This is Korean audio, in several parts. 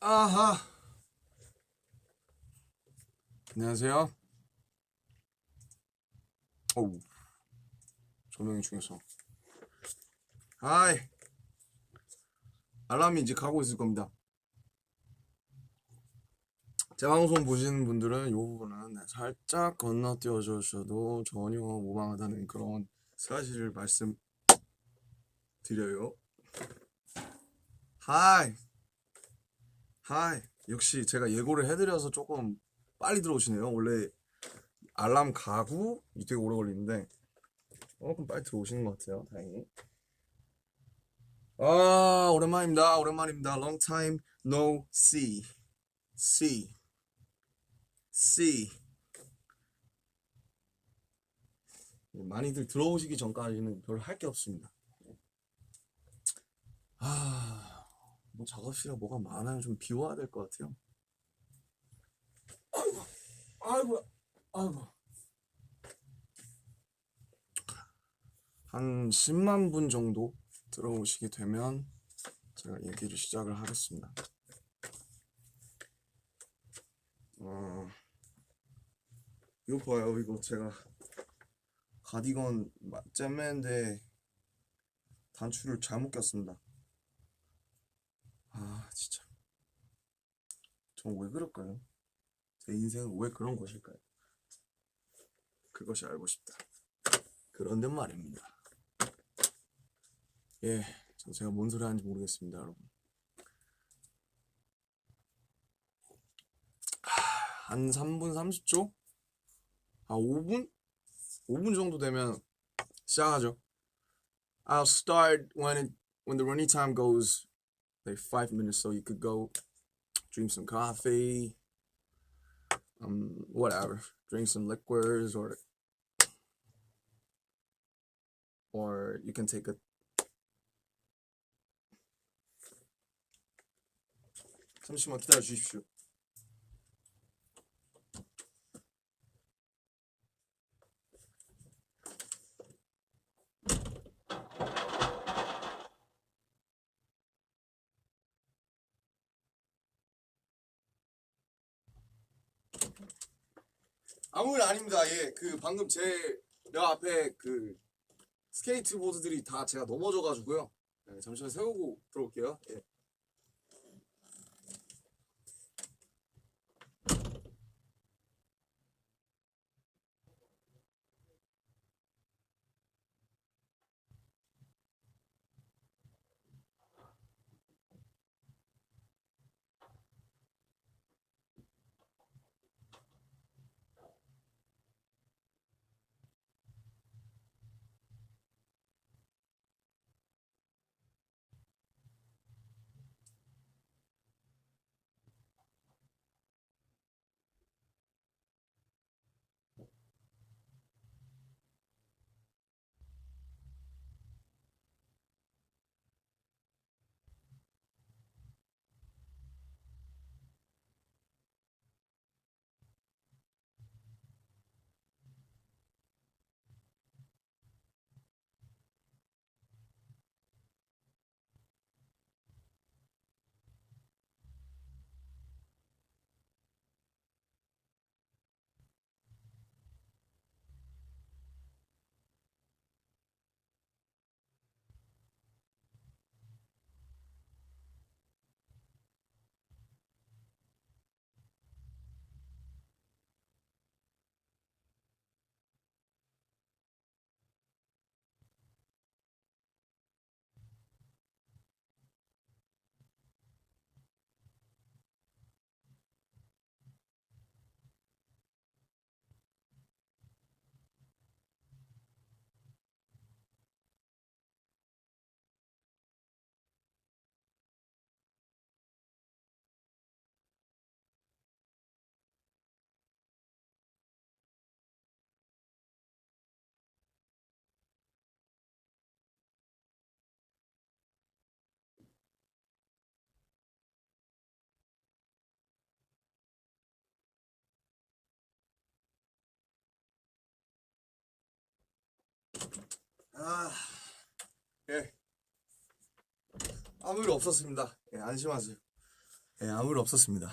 아하. 안녕하세요. 어우, 조명이 중요해서. 하이. 알람이 이제 가고 있을 겁니다. 제 방송 보시는 분들은 이 부분은 살짝 건너뛰어 주셔도 전혀 무방하다는 그런 사실을 말씀드려요. 하이. 하이. 역시 제가 예고를 해드려서 조금 빨리 들어오시네요. 원래 알람 가고 되게 오래 걸리는데 조금 빨리 들어오시는 것 같아요. 다행히. 아, 오랜만입니다. 오랜만입니다. Long time no see. See. See. 많이들 들어오시기 전까지는 별로 할 게 없습니다. 아, 뭐 작업실에 뭐가 많아요. 좀 비워야 될 것 같아요. 아이고, 아이고. 한 10만 분 정도 들어오시게 되면 제가 얘기를 시작을 하겠습니다. 어, 이거 봐요. 이거 제가 가디건 잼맨데 단추를 잘못 꼈습니다. 아, 진짜. 전 왜 그럴까요? 제 인생은 왜 그런 것일까요? 그것이 알고 싶다. 그런데 말입니다. 예, 제가 뭔 소리 하는지 모르겠습니다, 여러분. 한 3분 30초? 아, 5분? 5분 정도 되면 시작하죠. I'll start when the running time goes like 5 minutes, so you could go drink some coffee, whatever, drink some liquids, or you can take a. 잠시만 기다려 주십시오. 아무 일 아닙니다. 예, 그 방금 내 앞에 그 스케이트보드들이 다 제가 넘어져가지고요. 네, 잠시만 세우고 들어올게요. 예. 아, 예. 아무 일 없었습니다. 예, 안심하세요. 예, 아무 일 없었습니다.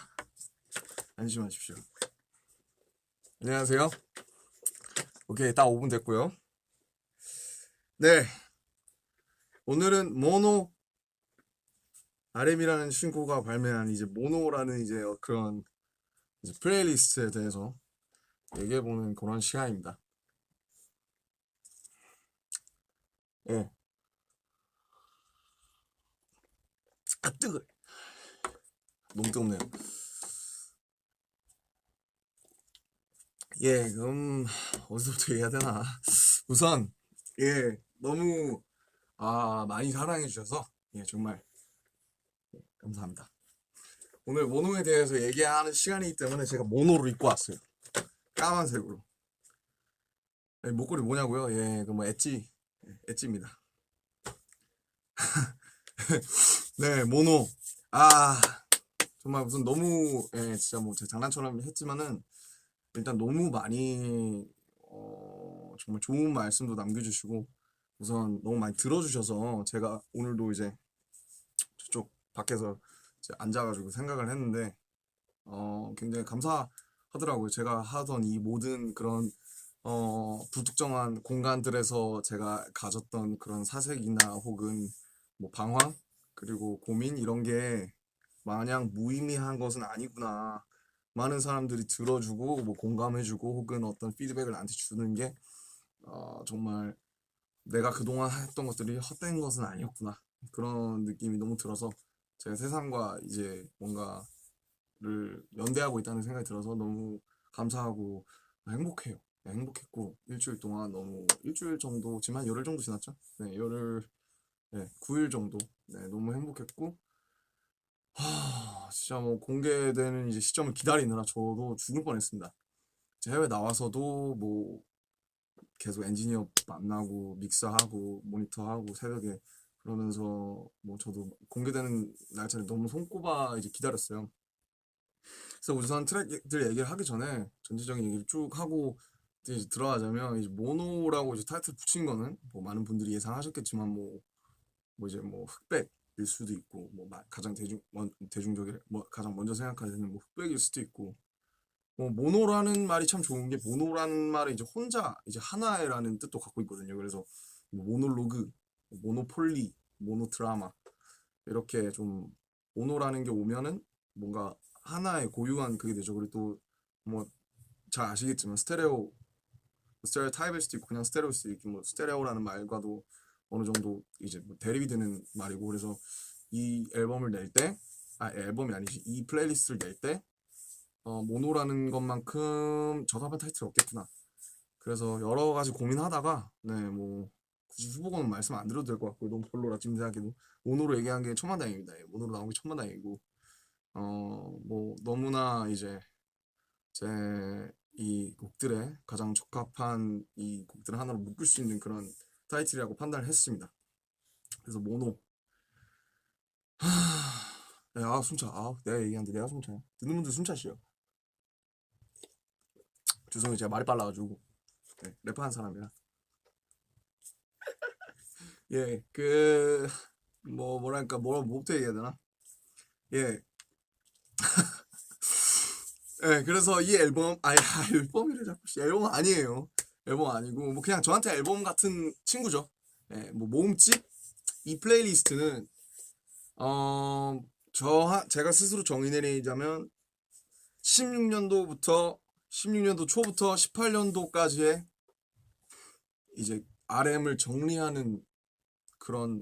안심하십시오. 안녕하세요. 오케이, 딱 5분 됐고요. 네, 오늘은 모노 RM이라는 친구가 발매한 이제 모노라는 이제 그런 이제 플레이리스트에 대해서 얘기해보는 그런 시간입니다. 예, 아 뜨거. 너무 뜨겁네요. 예, 그럼 어디서부터 얘기해야 되나? 우선 예, 너무 많이 사랑해 주셔서 예, 정말 감사합니다. 오늘 모노에 대해서 얘기하는 시간이기 때문에 제가 모노를 입고 왔어요. 까만색으로. 예, 목걸이 뭐냐고요? 예, 그 뭐 엣지, 엣지입니다. 네, 모노. 아, 정말 무슨 너무 진짜 뭐 제 장난처럼 했지만은 일단 너무 많이 정말 좋은 말씀도 남겨주시고 우선 너무 많이 들어주셔서 제가 오늘도 이제 저쪽 밖에서 이제 앉아가지고 생각을 했는데 굉장히 감사하더라고요. 제가 하던 이 모든 그런 불특정한 공간들에서 제가 가졌던 그런 사색이나 혹은 뭐 방황 그리고 고민 이런 게 마냥 무의미한 것은 아니구나. 많은 사람들이 들어주고 뭐 공감해주고 혹은 어떤 피드백을 나한테 주는 게 정말 내가 그동안 했던 것들이 헛된 것은 아니었구나. 그런 느낌이 너무 들어서 제가 세상과 이제 뭔가를 연대하고 있다는 생각이 들어서 너무 감사하고 행복해요. 네, 행복했고 일주일 동안 너무 일주일 정도 지금 한 열흘 정도 지났죠? 네, 열흘, 네, 9일 정도. 네, 너무 행복했고 진짜 뭐 공개되는 이제 시점을 기다리느라 저도 죽을 뻔했습니다. 해외 나와서도 뭐 계속 엔지니어 만나고 믹서하고 모니터하고 새벽에 그러면서 뭐 저도 공개되는 날짜를 너무 손꼽아 이제 기다렸어요. 그래서 우선 트랙들 얘기를 하기 전에 전체적인 얘기를 쭉 하고 이제 들어가자면 이제 모노라고 이제 타이틀 붙인 거는 뭐 많은 분들이 예상하셨겠지만 뭐 이제 뭐 흑백일 수도 있고 뭐 가장 대중적인 뭐 가장 먼저 생각하시는 뭐 흑백일 수도 있고 모노라는 말이 참 좋은 게 모노라는 말은 이제 혼자 이제 하나라는 뜻도 갖고 있거든요. 그래서 뭐 모놀로그, 모노폴리, 모노드라마 이렇게 좀 모노라는 게 오면은 뭔가 하나의 고유한 그게 되죠. 그리고 또 뭐 잘 아시겠지만 스테레오 타입일 수도 있고 그냥 스테레오일 수도 있고 뭐 스테레오라는 말과도 어느 정도 이제 뭐 대립이 되는 말이고 그래서 이 앨범을 낼 때, 앨범이 아니지 이 플레이리스트를 낼때 모노라는 것만큼 적합한 타이틀이 없겠구나. 그래서 여러 가지 고민하다가 네 뭐 굳이 후보군은 말씀 안 드려도 될 것 같고 너무 별로라 지금 생각해도 모노로 얘기한 게 천만다행입니다. 예, 모노로 나온 게 천만다행이고 뭐 너무나 이제 제 이 곡들에 가장 적합한 이 곡들을 하나로 묶을 수 있는 그런 타이틀이라고 판단을 했습니다. 그래서 모노 네, 숨차 내가 얘기하는데 내가 숨차요. 듣는 분들 숨차시요. 죄송해요 제가 말이 빨라가지고 네, 랩하는 사람이라 예, 뭐랄까, 뭐부터 얘기해야 되나? 예, 예, 그래서 이 앨범, 앨범이래 자꾸, 앨범 아니에요. 앨범 아니고, 뭐 그냥 저한테 앨범 같은 친구죠. 예, 뭐 모음집? 이 플레이리스트는, 어, 제가 스스로 정의 내리자면, 16년도 초부터 18년도까지의 이제 RM을 정리하는 그런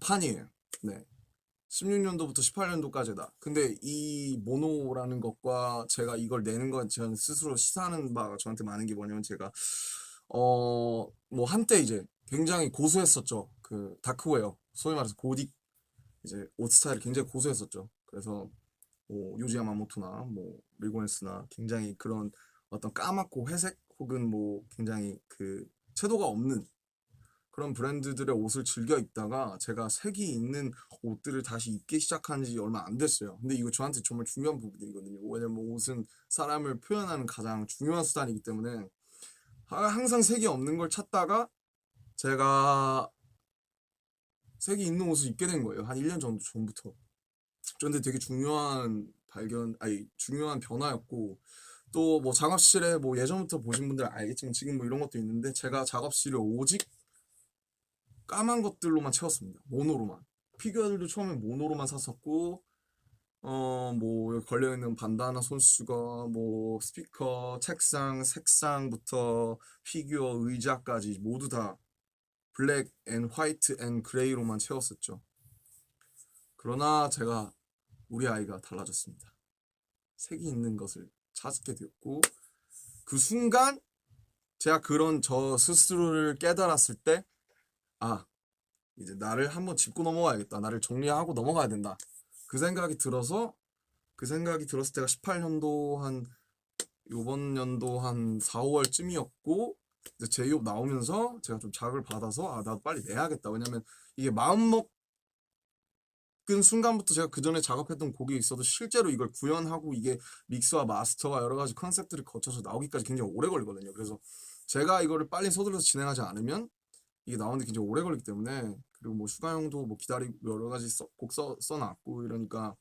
판이에요. 네. 16년도부터 18년도까지다. 근데 이 모노라는 것과 제가 이걸 내는 건 저는 스스로 시사하는 바가 저한테 많은 게 뭐냐면 제가 뭐 한때 이제 굉장히 고수했었죠. 그 다크웨어 소위 말해서 고딕 이제 옷 스타일을 굉장히 고수했었죠. 그래서 뭐 요지 야마모토나 뭐 리고네스나 굉장히 그런 어떤 까맣고 회색 혹은 뭐 굉장히 그 채도가 없는 그런 브랜드들의 옷을 즐겨 입다가 제가 색이 있는 옷들을 다시 입기 시작한 지 얼마 안 됐어요. 근데 이거 저한테 정말 중요한 부분이거든요. 왜냐면 옷은 사람을 표현하는 가장 중요한 수단이기 때문에 항상 색이 없는 걸 찾다가 제가 색이 있는 옷을 입게 된 거예요. 한 1년 정도 전부터. 저한테 되게 중요한 중요한 변화였고, 또 뭐 작업실에 뭐 예전부터 보신 분들 알겠지만 지금 뭐 이런 것도 있는데, 제가 작업실을 오직 까만 것들로만 채웠습니다. 모노로만. 피규어들도 처음에 모노로만 샀었고, 뭐 여기 걸려있는 반다나 손수거, 뭐 스피커, 책상, 색상부터 피규어, 의자까지 모두 다 블랙 앤 화이트 앤 그레이로만 채웠었죠. 그러나 제가 우리 아이가 달라졌습니다. 색이 있는 것을 찾게 되었고, 그 순간 제가 그런 저 스스로를 깨달았을 때, 아, 이제 나를 한번 짚고 넘어가야겠다. 나를 정리하고 넘어가야 된다. 그 생각이 들어서, 그 생각이 들었을 때가 18년도 요번 연도 한 4, 5월쯤이었고, 이제 제이홉 나오면서 제가 좀 자극을 받아서, 아, 나도 빨리 내야겠다. 왜냐면 이게 마음먹은 순간부터 제가 그 전에 작업했던 곡이 있어도 실제로 이걸 구현하고 이게 믹스와 마스터와 여러 가지 컨셉들을 거쳐서 나오기까지 굉장히 오래 걸리거든요. 그래서 제가 이거를 빨리 서둘러서 진행하지 않으면 이게 나오는데 굉장히 오래 걸리기 때문에, 그리고 뭐 슈가형도 뭐 기다리고 여러 가지 곡 써놨고 이러니까,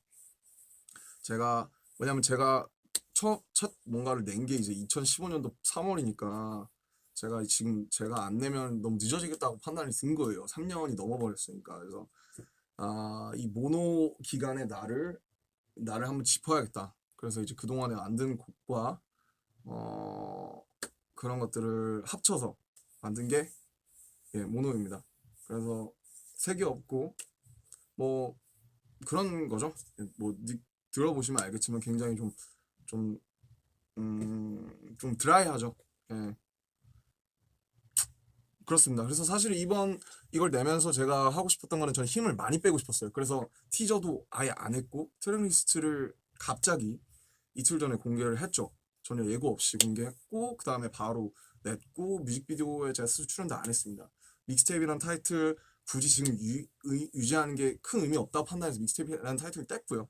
제가 왜냐면 제가 첫 뭔가를 낸 게 이제 2015년도 3월이니까 제가 지금 제가 안 내면 너무 늦어지겠다고 판단이 든 거예요. 3년이 넘어버렸으니까. 그래서 이 모노 기간의 나를 한번 짚어야겠다. 그래서 이제 그동안에 만든 곡과 그런 것들을 합쳐서 만든 게, 예, 모노입니다. 그래서 색이 없고 뭐 그런 거죠. 뭐 들어보시면 알겠지만 굉장히 좀 좀 드라이하죠. 예, 그렇습니다. 그래서 사실 이걸 내면서 제가 하고 싶었던 거는, 저는 힘을 많이 빼고 싶었어요. 그래서 티저도 아예 안 했고 트랙리스트를 갑자기 이틀 전에 공개를 했죠. 전혀 예고 없이 공개했고, 그 다음에 바로 냈고, 뮤직비디오에 제가 스스로 출연도 안 했습니다. 믹스테이프라는 타이틀 굳이 지금 유지하는 게 큰 의미 없다고 판단해서 믹스테이프라는 타이틀을 뗐고요.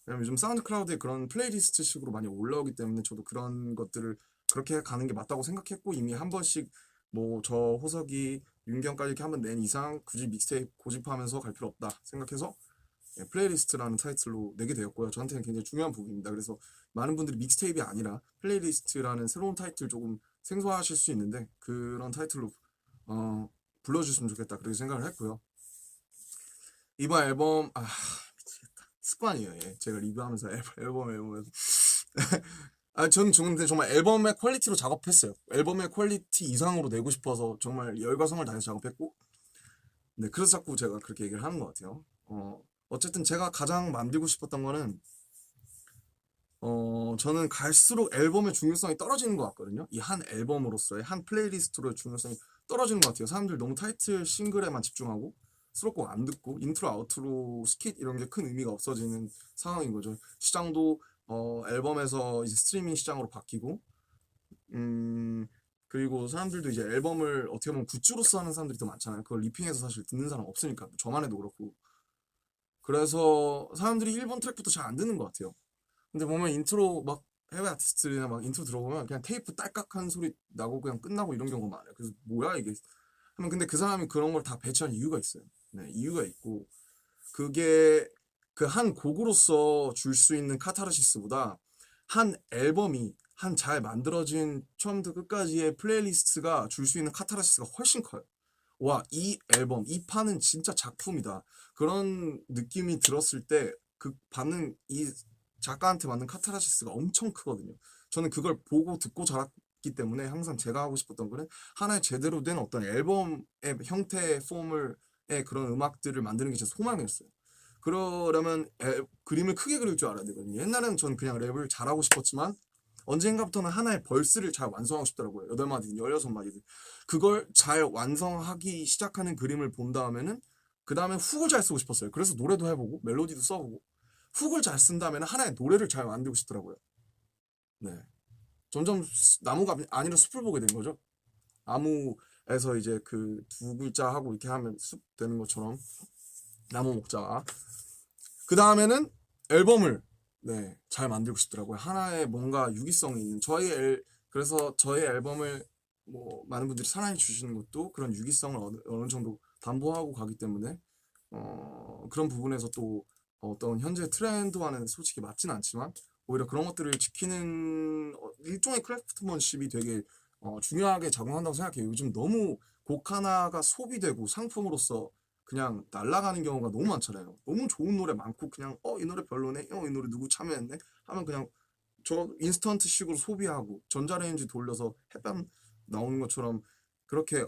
왜냐면 요즘 사운드 클라우드에 그런 플레이리스트 식으로 많이 올라오기 때문에 저도 그런 것들을 그렇게 가는 게 맞다고 생각했고, 이미 한 번씩 뭐 저 호석이 윤경까지 이렇게 한번 낸 이상 굳이 믹스테이프 고집하면서 갈 필요 없다 생각해서, 예, 플레이리스트라는 타이틀로 내게 되었고요. 저한테는 굉장히 중요한 부분입니다. 그래서 많은 분들이 믹스테이프이 아니라 플레이리스트라는 새로운 타이틀 조금 생소하실 수 있는데, 그런 타이틀로 불러주셨으면 좋겠다 그렇게 생각을 했고요. 이번 앨범, 미치겠다. 습관이에요. 예. 제가 리뷰하면서 앨범에서 저는 근데 정말 앨범의 퀄리티로 작업했어요. 앨범의 퀄리티 이상으로 내고 싶어서 정말 열과성을 다해서 작업했고, 네, 그래서 자꾸 제가 그렇게 얘기를 하는 것 같아요. 어쨌든 제가 가장 만들고 싶었던 거는, 저는 갈수록 앨범의 중요성이 떨어지는 것 같거든요. 이 한 앨범으로서의 한 플레이리스트로의 중요성이 떨어지는 것 같아요. 사람들 너무 타이틀 싱글에만 집중하고 수록곡 안 듣고 인트로 아우트로 스킷 이런 게 큰 의미가 없어지는 상황인 거죠. 시장도 앨범에서 이제 스트리밍 시장으로 바뀌고, 그리고 사람들도 이제 앨범을 어떻게 보면 굿즈로서 하는 사람들이 더 많잖아요. 그걸 리핑해서 사실 듣는 사람 없으니까, 저만 해도 그렇고. 그래서 사람들이 1번 트랙부터 잘 안 듣는 것 같아요. 근데 보면 인트로 막 해외 아티스트들이나 막 인트로 들어보면 그냥 테이프 딸깍한 소리 나고 그냥 끝나고 이런 경우가 많아요. 그래서 뭐야 이게 하면, 근데 그 사람이 그런 걸 다 배치한 이유가 있어요. 네, 이유가 있고, 그게 그 한 곡으로서 줄 수 있는 카타르시스보다 한 앨범이 한 잘 만들어진 처음부터 끝까지의 플레이리스트가 줄 수 있는 카타르시스가 훨씬 커요. 와, 이 앨범, 이 판은 진짜 작품이다. 그런 느낌이 들었을 때 그 받는 이 작가한테 받는 카타르시스가 엄청 크거든요. 저는 그걸 보고 듣고 자랐기 때문에 항상 제가 하고 싶었던 거는 하나의 제대로 된 어떤 앨범의 형태, 의 그런 음악들을 만드는 게 제 소망이었어요. 그러려면 그림을 크게 그릴 줄 알아야 되거든요. 옛날에는 저는 그냥 랩을 잘하고 싶었지만 언젠가부터는 하나의 벌스를 잘 완성하고 싶더라고요. 8마디든 16마디든. 그걸 잘 완성하기 시작하는 그림을 본 다음에는 그 다음에 훅을 잘 쓰고 싶었어요. 그래서 노래도 해보고 멜로디도 써보고 훅을 잘 쓴 다음에는 하나의 노래를 잘 만들고 싶더라고요. 네. 점점 나무가 아니라 숲을 보게 된 거죠. 나무에서 이제 그 두 글자 하고 이렇게 하면 숲 되는 것처럼 나무 목자. 그 다음에는 앨범을, 네, 잘 만들고 싶더라고요. 하나의 뭔가 유기성이 있는 그래서 저의 앨범을 뭐 많은 분들이 사랑해 주시는 것도 그런 유기성을 어느 정도 담보하고 가기 때문에 그런 부분에서 또 어떤 현재 트렌드와는 솔직히 맞진 않지만 오히려 그런 것들을 지키는 일종의 크래프트먼십이 되게 중요하게 작용한다고 생각해요. 요즘 너무 곡 하나가 소비되고 상품으로서 그냥 날아가는 경우가 너무 많잖아요. 너무 좋은 노래 많고 그냥 이 노래 별로네, 이 노래 누구 참여했네 하면 그냥 저 인스턴트식으로 소비하고 전자레인지 돌려서 햇반 나오는 것처럼 그렇게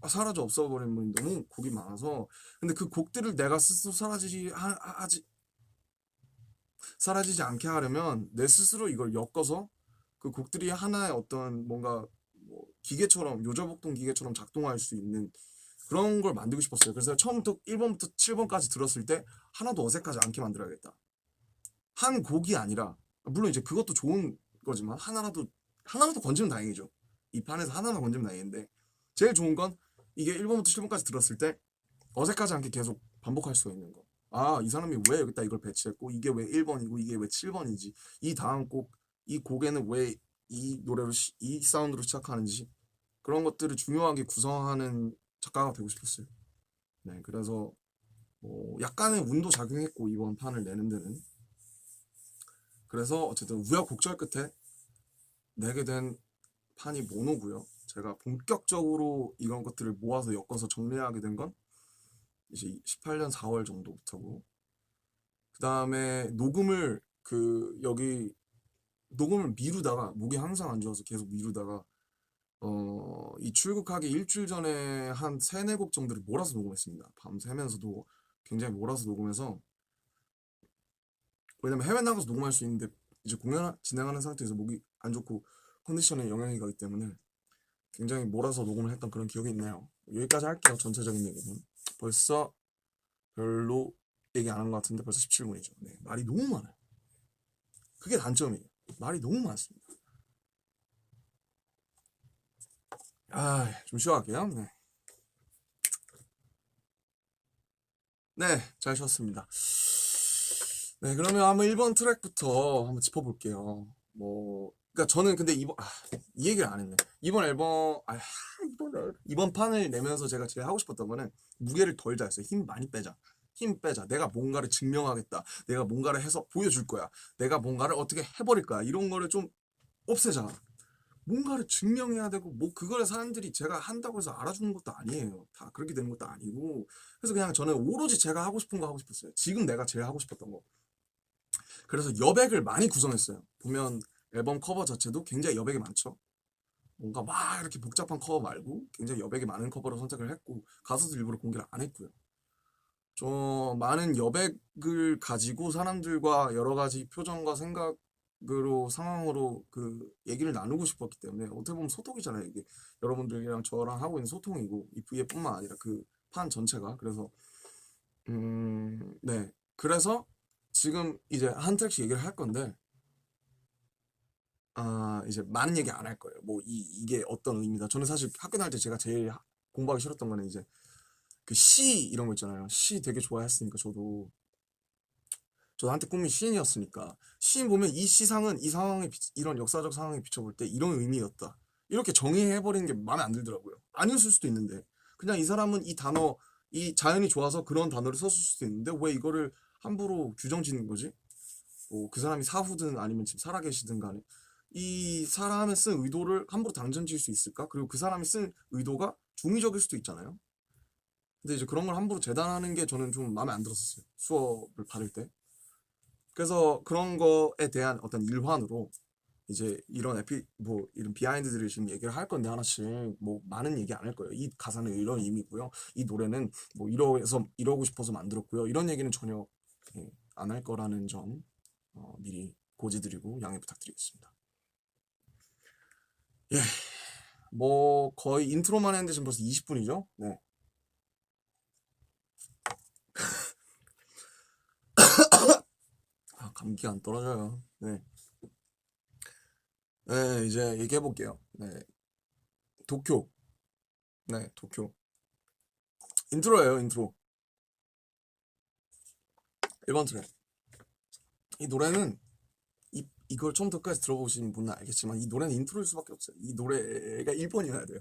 사라져 없어버린 분이 너무 곡이 많아서 근데 그 곡들을 내가 스스로 사라지지 않게 하려면 내 스스로 이걸 엮어서 그 곡들이 하나의 어떤 뭔가 뭐 기계처럼 요저복동 기계처럼 작동할 수 있는 그런 걸 만들고 싶었어요. 그래서 처음부터 1번부터 7번까지 들었을 때 하나도 어색하지 않게 만들어야겠다. 한 곡이 아니라 물론 이제 그것도 좋은 거지만 하나라도 건지면 다행이죠. 이 판에서 하나만 건지면 다행인데 제일 좋은 건 이게 1번부터 7번까지 들었을 때 어색하지 않게 계속 반복할 수가 있는 거. 아, 이 사람이 왜 여기다 이걸 배치했고 이게 왜 1번이고 이게 왜 7번이지. 이 다음 이 곡에는 왜 이 노래로 이 사운드로 시작하는지 그런 것들을 중요하게 구성하는 작가가 되고 싶었어요. 네, 그래서 뭐 약간의 운도 작용했고 이번 판을 내는 데는 그래서 어쨌든 우여곡절 끝에 내게 된 판이 모노고요. 제가 본격적으로 이런 것들을 모아서 엮어서 정리하게 된 건 이제 18년 4월 정도부터고 그 다음에 여기 녹음을 미루다가 목이 항상 안 좋아서 계속 미루다가 이 출국하기 일주일 전에 한 3-4곡 정도를 몰아서 녹음했습니다. 밤 새면서도 굉장히 몰아서 녹음해서 왜냐면 해외 나가서 녹음할 수 있는데 이제 공연 진행하는 상태에서 목이 안 좋고 컨디션에 영향이 가기 때문에 굉장히 몰아서 녹음을 했던 그런 기억이 있네요. 여기까지 할게요. 전체적인 얘기는 벌써 별로 얘기 안 한 것 같은데 벌써 17분이죠. 네, 말이 너무 많아요. 그게 단점이에요. 말이 너무 많습니다. 좀 쉬어갈게요. 네. 네, 잘 쉬었습니다. 네, 그러면 한번 1번 트랙부터 한번 짚어볼게요. 그러니까 저는 근데 이 얘기를 안 했네. 이번 판을 내면서 제가 제일 하고 싶었던 거는 무게를 덜자 했어요. 힘 많이 빼자. 힘 빼자. 내가 뭔가를 증명하겠다. 내가 뭔가를 해서 보여줄 거야. 내가 뭔가를 어떻게 해버릴 거야. 이런 거를 좀 없애자. 뭔가를 증명해야 되고 뭐 그걸 사람들이 제가 한다고 해서 알아주는 것도 아니에요. 다 그렇게 되는 것도 아니고 그래서 그냥 저는 오로지 제가 하고 싶은 거 하고 싶었어요. 지금 내가 제일 하고 싶었던 거. 그래서 여백을 많이 구성했어요. 보면 앨범 커버 자체도 굉장히 여백이 많죠. 뭔가 막 이렇게 복잡한 커버 말고 굉장히 여백이 많은 커버를 선택을 했고 가수도 일부러 공개를 안 했고요. 저 많은 여백을 가지고 사람들과 여러 가지 표정과 생각으로 상황으로 그 얘기를 나누고 싶었기 때문에 어떻게 보면 소통이잖아요. 이게 여러분들이랑 저랑 하고 있는 소통이고 이 V뿐만 아니라 그 판 전체가 그래서 네 그래서 지금 이제 한 트랙씩 얘기를 할 건데 이제 많은 얘기 안 할 거예요. 뭐 이게 어떤 의미다. 저는 사실 학교 다닐 때 제가 제일 공부하기 싫었던 거는 이제 그 시 이런 거 있잖아요. 시 되게 좋아했으니까 저도 한때 꿈이 시인이었으니까 시인 보면 이 시상은 이 상황에 이런 역사적 상황에 비춰볼 때 이런 의미였다. 이렇게 정의해버리는 게 마음에 안 들더라고요. 아니었을 수도 있는데 그냥 이 사람은 이 자연이 좋아서 그런 단어를 썼을 수도 있는데 왜 이거를 함부로 규정짓는 거지? 뭐 그 사람이 사후든 아니면 지금 살아계시든 간에 이 사람의 쓴 의도를 함부로 당전 지을 수 있을까? 그리고 그 사람이 쓴 의도가 중의적일 수도 있잖아요. 근데 이제 그런 걸 함부로 재단하는 게 저는 좀 마음에 안 들었었어요. 수업을 받을 때. 그래서 그런 거에 대한 어떤 일환으로 이제 이런 비하인드들을 지금 얘기를 할 건데 하나씩 뭐 많은 얘기 안 할 거예요. 이 가사는 이런 의미고요. 이 노래는 뭐 이러고 싶어서 만들었고요. 이런 얘기는 전혀 안 할 거라는 점 미리 고지드리고 양해 부탁드리겠습니다. 예, 뭐 거의 인트로만 했는데 지금 벌써 20분이죠? 네. 감기가 안 떨어져요. 네. 네, 이제 얘기해 볼게요. 네. 도쿄. 네, 도쿄. 인트로예요, 인트로. 1번 트랙. 이 노래는 이걸 처음부터 끝까지 들어보신 분은 알겠지만 이 노래는 인트로일 수밖에 없어요. 이 노래가 1번이어야 돼요.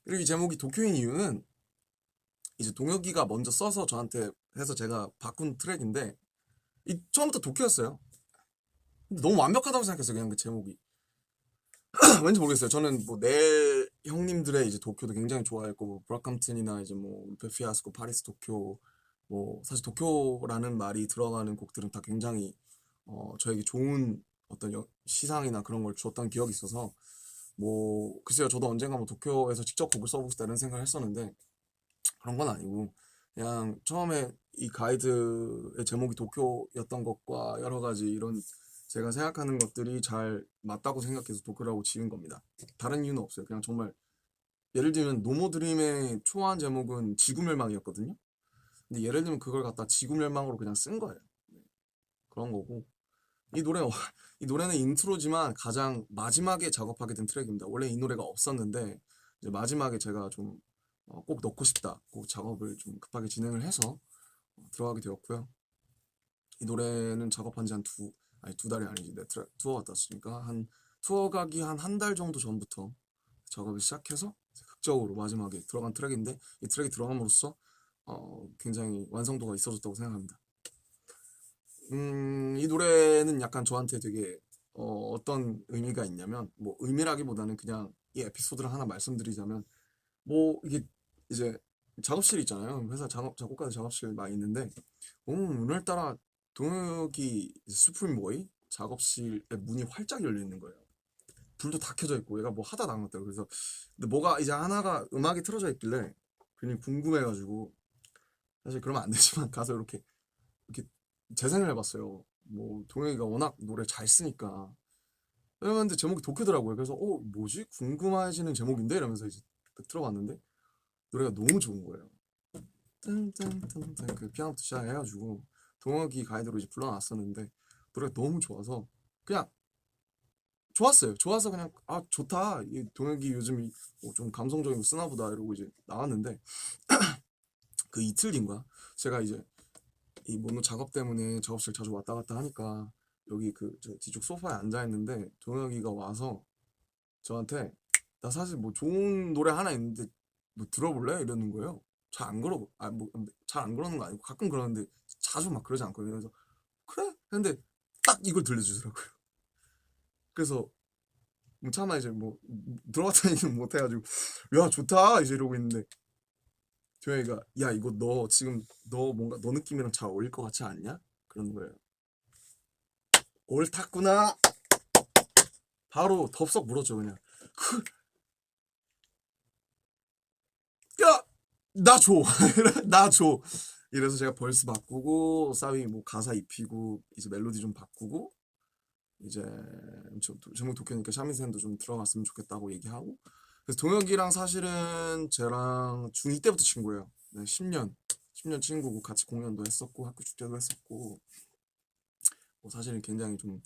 그리고 이 제목이 도쿄인 이유는 이제 동혁이가 먼저 써서 저한테 해서 제가 바꾼 트랙인데 이 처음부터 도쿄였어요. 근데 너무 완벽하다고 생각했어요. 그냥 그 제목이. 왠지 모르겠어요. 저는 뭐 내 형님들의 이제 도쿄도 굉장히 좋아했고 뭐 브라캄튼이나 이제 뭐 페피아스코 파리스 도쿄 뭐 사실 도쿄라는 말이 들어가는 곡들은 다 굉장히 저에게 좋은 어떤 시상이나 그런 걸 주었던 기억이 있어서 뭐 글쎄요. 저도 언젠가 뭐 도쿄에서 직접 곡을 써보고 싶다 이런 생각을 했었는데 그런 건 아니고 그냥 처음에 이 가이드의 제목이 도쿄였던 것과 여러 가지 이런 제가 생각하는 것들이 잘 맞다고 생각해서 도쿄라고 지은 겁니다. 다른 이유는 없어요. 그냥 정말 예를 들면 노모드림의 초안 제목은 지구멸망이었거든요. 근데 예를 들면 그걸 갖다 지구멸망으로 그냥 쓴 거예요. 그런 거고 이 노래 이 노래는 인트로지만 가장 마지막에 작업하게 된 트랙입니다. 원래 이 노래가 없었는데 이제 마지막에 제가 좀 꼭 넣고 싶다. 꼭 작업을 좀 급하게 진행을 해서 들어가게 되었고요. 이 노래는 작업한 지 한 아니 두 달이 아니지. 내 투어 갔다 왔으니까 한 투어 가기 한 한 달 정도 전부터 작업을 시작해서 극적으로 마지막에 들어간 트랙인데 이 트랙이 들어감으로써 굉장히 완성도가 있어졌다고 생각합니다. 이 노래는 약간 저한테 되게 어떤 의미가 있냐면 뭐 의미라기보다는 그냥 이 에피소드를 하나 말씀드리자면 뭐 이게 이제 작업실 있잖아요. 회사 작곡가들 작업실 많이 있는데 오늘따라 동혁이 수풀모이 작업실에 문이 활짝 열려 있는 거예요. 불도 다 켜져 있고 얘가 뭐 하다 나갔다고 그래서 근데 뭐가 이제 하나가 음악이 틀어져 있길래 괜히 궁금해가지고 사실 그러면 안 되지만 가서 이렇게 재생을 해봤어요. 뭐 동혁이가 워낙 노래 잘 쓰니까 근데 제목이 도쿄더라고요. 그래서 뭐지 궁금해지는 제목인데 이러면서 이제 들어봤는데 노래가 너무 좋은 거예요. 딴딴딴딴 그 피아노부터 시작해가지고 동혁이 가이드로 이제 불러놨었는데 노래가 너무 좋아서 그냥 좋았어요. 좋아서 그냥 좋다. 이 동혁이 요즘 좀 감성적인 거 쓰나 보다 이러고 이제 나왔는데 그 이틀 뒤인가 제가 이제 이 모노 작업 때문에 작업실 자주 왔다 갔다 하니까 여기 저 뒤쪽 소파에 앉아 있는데 동혁이가 와서 저한테 나 사실 뭐 좋은 노래 하나 있는데 뭐 들어볼래? 이러는 거예요. 잘 안 그러고 뭐 잘 안 그러는 거 아니고 가끔 그러는데 자주 막 그러지 않거든요. 그래서 그래? 근데 딱 이걸 들려주더라고요. 그래서 뭐 차마 이제 뭐 들어갔다니는 못해가지고 야 좋다 이제 이러고 있는데 조영이가 야 이거 너 지금 너 뭔가 너 느낌이랑 잘 어울릴 것 같지 않냐? 그러는 거예요. 옳았구나. 바로 덥석 물었죠 그냥. 야 나 줘. 나 줘. 이래서 제가 벌스 바꾸고 싸위 뭐 가사 입히고 이제 멜로디 좀 바꾸고 이제 제목 도쿄니까 샤미센도 좀 들어갔으면 좋겠다고 얘기하고 그래서 동혁이랑 사실은 쟤랑 중2 때부터 친구예요. 네, 10년 친구고 같이 공연도 했었고 학교 축제도 했었고 뭐 사실은 굉장히 좀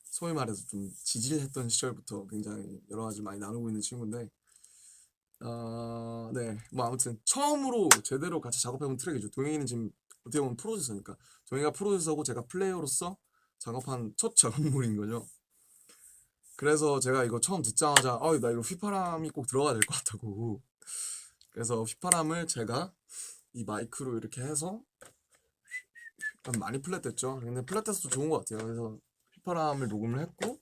소위 말해서 좀 지질했던 시절부터 굉장히 여러 가지 많이 나누고 있는 친구인데 네, 뭐 아무튼 처음으로 제대로 같이 작업해본 트랙이죠. 동영이는 지금 어떻게 보면 프로듀서니까 동영이가 프로듀서고 제가 플레이어로서 작업한 첫 작업물인 거죠. 그래서 제가 이거 처음 듣자마자 나 이거 휘파람이 꼭 들어가야 될 것 같다고 그래서 휘파람을 제가 이 마이크로 이렇게 해서 많이 플랫됐죠. 근데 플랫돼서 좋은 것 같아요. 그래서 휘파람을 녹음을 했고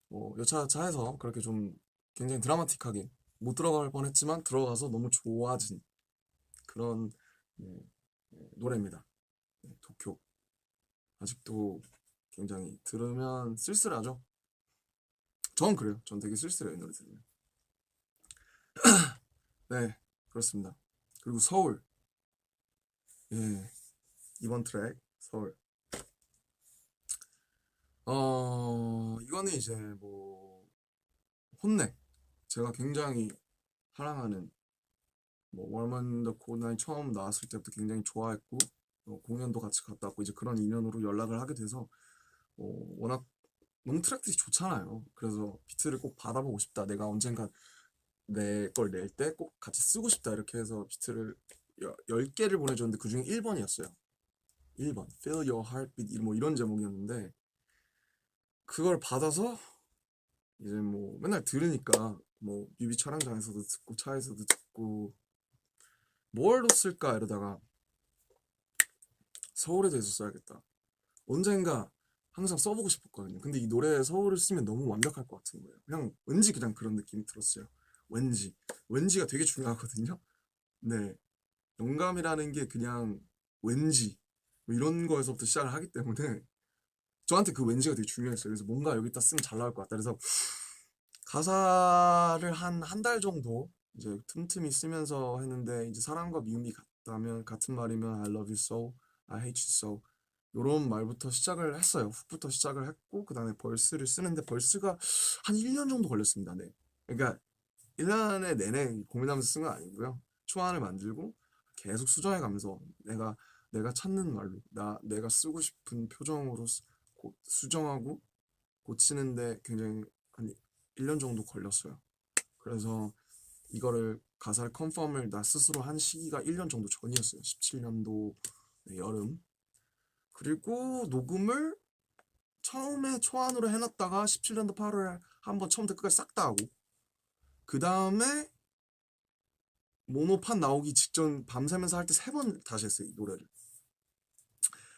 뭐 여차저차 해서 그렇게 좀 굉장히 드라마틱하게 못 들어갈 뻔했지만 들어가서 너무 좋아진 그런 네, 노래입니다. 네, 도쿄 아직도 굉장히 들으면 쓸쓸하죠. 전 그래요. 전 되게 쓸쓸해요 이 노래 들으면. 네 그렇습니다. 그리고 서울 예 이번 트랙 서울 이거는 이제 뭐 혼내 제가 굉장히 사랑하는 뭐 월먼 더 콜나인 처음 나왔을 때부터 굉장히 좋아했고 공연도 같이 갔다 왔고 이제 그런 인연으로 연락을 하게 돼서 워낙 너무 트랙들이 좋잖아요. 그래서 비트를 꼭 받아보고 싶다. 내가 언젠가 내 걸 낼 때 꼭 같이 쓰고 싶다. 이렇게 해서 비트를 10개를 보내줬는데 그중에 1번이었어요. 1번 Feel Your Heartbeat 뭐 이런 제목이었는데 그걸 받아서 이제 뭐 맨날 들으니까 뭐 뮤비 촬영장에서도 듣고 차에서도 듣고 뭘 넣었을까 이러다가 서울에 대해서 써야겠다. 언젠가 항상 써보고 싶었거든요. 근데 이 노래 서울을 쓰면 너무 완벽할 것 같은 거예요. 그냥 왠지 그냥 그런 느낌이 들었어요. 왠지가 되게 중요하거든요. 네, 영감이라는 게 그냥 왠지 뭐 이런 거에서부터 시작을 하기 때문에 저한테 그 왠지가 되게 중요했어요. 그래서 뭔가 여기다 쓰면 잘 나올 것 같다. 그래서 가사를 한 달 정도 이제 틈틈이 쓰면서 했는데, 이제 사랑과 미움이 같다면 같은 말이면 I love you so, I hate you so 요런 말부터 시작을 했어요. 훅부터 시작을 했고 그 다음에 벌스를 쓰는데 벌스가 한 1년 정도 걸렸습니다. 네. 그러니까 1년에 내내 고민하면서 쓴 건 아니고요. 초안을 만들고 계속 수정해 가면서 내가 찾는 말로 내가 쓰고 싶은 표정으로 수정하고 고치는데 굉장히 한 1년 정도 걸렸어요. 그래서 이거를 가사를 컨펌을 나 스스로 한 시기가 1년 정도 전이었어요. 17년도 여름. 그리고 녹음을 처음에 초안으로 해놨다가 17년도 8월에 한번 처음부터 끝까지 싹 다 하고, 그 다음에 모노판 나오기 직전 밤새면서 할 때 3번 다시 했어요, 이 노래를.